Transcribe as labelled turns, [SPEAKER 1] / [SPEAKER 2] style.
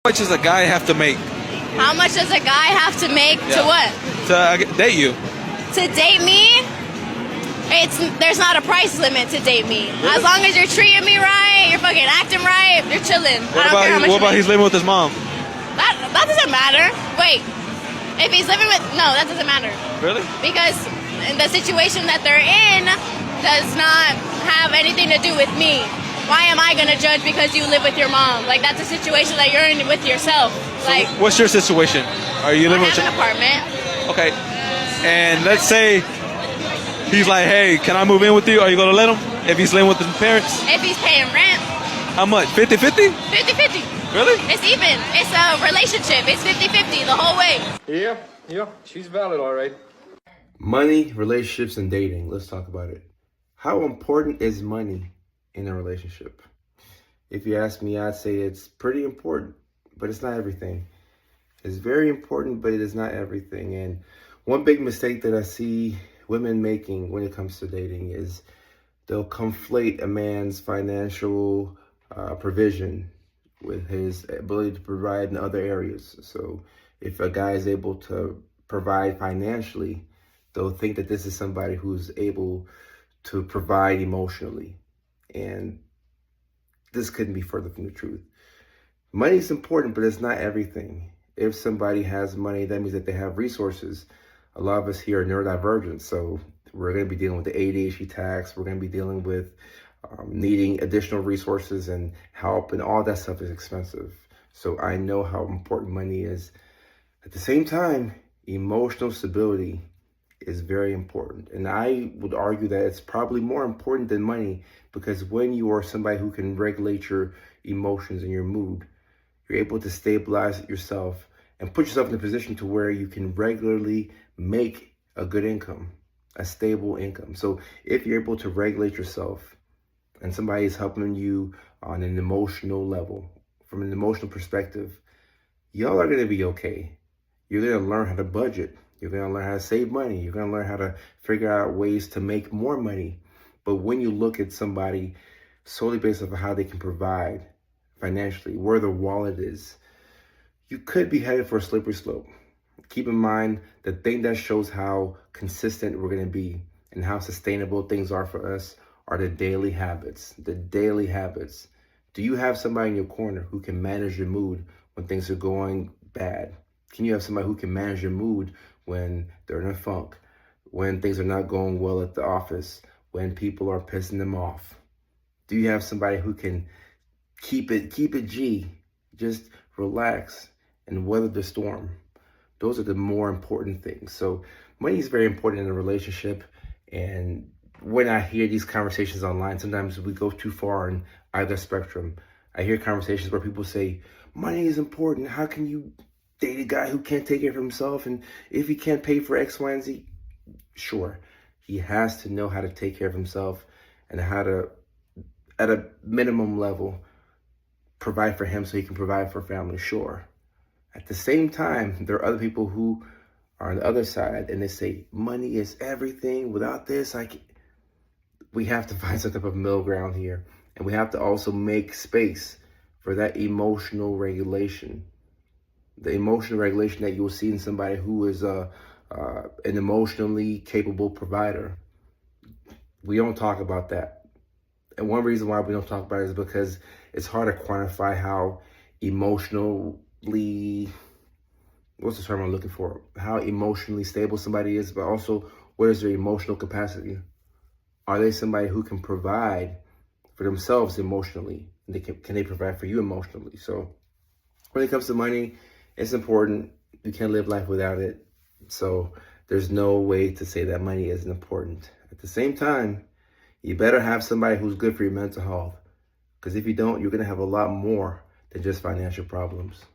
[SPEAKER 1] How much does a guy have to make
[SPEAKER 2] How much does a guy have to make to what?
[SPEAKER 1] to date you?
[SPEAKER 2] To date me? There's not a price limit to date me. As long as you're treating me right, you're fucking acting right, you're chilling.
[SPEAKER 1] What about he's living with his mom?
[SPEAKER 2] That doesn't matter. Wait. If he's living with... No, that doesn't matter.
[SPEAKER 1] Really?
[SPEAKER 2] Because the situation that they're in does not have anything to do with me. Why am I going to judge because you live with your mom? Like, that's a situation that you're in with yourself. Like,
[SPEAKER 1] what's your situation? Are you living with
[SPEAKER 2] an apartment.
[SPEAKER 1] Okay. And let's say he's like, hey, can I move in with you? Are you going to let him? If he's living with his parents?
[SPEAKER 2] If he's paying rent.
[SPEAKER 1] How much? 50-50?
[SPEAKER 2] 50-50.
[SPEAKER 1] Really?
[SPEAKER 2] It's even. It's a relationship. It's 50-50 the whole way.
[SPEAKER 3] Yeah, she's valid, all right.
[SPEAKER 4] Money, relationships, and dating. Let's talk about it. How important is money in a relationship? If you ask me, I'd say it's pretty important, but it's not everything. It's very important, but it is not everything. And one big mistake that I see women making when it comes to dating is they'll conflate a man's financial provision with his ability to provide in other areas. So if a guy is able to provide financially, they'll think that this is somebody who's able to provide emotionally. And this couldn't be further from the truth. Money is important, but it's not everything. If somebody has money, that means that they have resources. A lot of us here are neurodivergent, so we're going to be dealing with the ADHD tax. We're going to be dealing with needing additional resources and help, and all that stuff is expensive. So I know how important money is. At the same time, emotional stability is very important. And I would argue that it's probably more important than money, because when you are somebody who can regulate your emotions and your mood, you're able to stabilize yourself and put yourself in a position to where you can regularly make a good income, a stable income. So if you're able to regulate yourself and somebody is helping you on an emotional level, from an emotional perspective, y'all are going to be okay. You're going to learn how to budget. You're going to learn how to save money. You're going to learn how to figure out ways to make more money. But when you look at somebody solely based off of how they can provide financially, where their wallet is, you could be headed for a slippery slope. Keep in mind, the thing that shows how consistent we're going to be and how sustainable things are for us are the daily habits. The daily habits. Do you have somebody in your corner who can manage your mood when things are going bad? Can you have somebody who can manage your mood when they're in a funk, when things are not going well at the office, when people are pissing them off? Do you have somebody who can keep it G, just relax and weather the storm? Those are the more important things. So money is very important in a relationship. And when I hear these conversations online, sometimes we go too far in either spectrum. I hear conversations where people say, money is important. How can you date a guy who can't take care of himself? And if he can't pay for X, Y, and Z, sure. He has to know how to take care of himself and how to, at a minimum level, provide for him so he can provide for family, sure. At the same time, there are other people who are on the other side and they say, money is everything. Without this, we have to find some type of middle ground here. And we have to also make space for that emotional regulation. The emotional regulation that you'll see in somebody who is an emotionally capable provider. We don't talk about that. And one reason why we don't talk about it is because it's hard to quantify how emotionally, what's the term I'm looking for? How emotionally stable somebody is, but also what is their emotional capacity? Are they somebody who can provide for themselves emotionally? And can they provide for you emotionally? So when it comes to money, it's important. You can't live life without it. So there's no way to say that money isn't important. At the same time, you better have somebody who's good for your mental health. Because if you don't, you're going to have a lot more than just financial problems.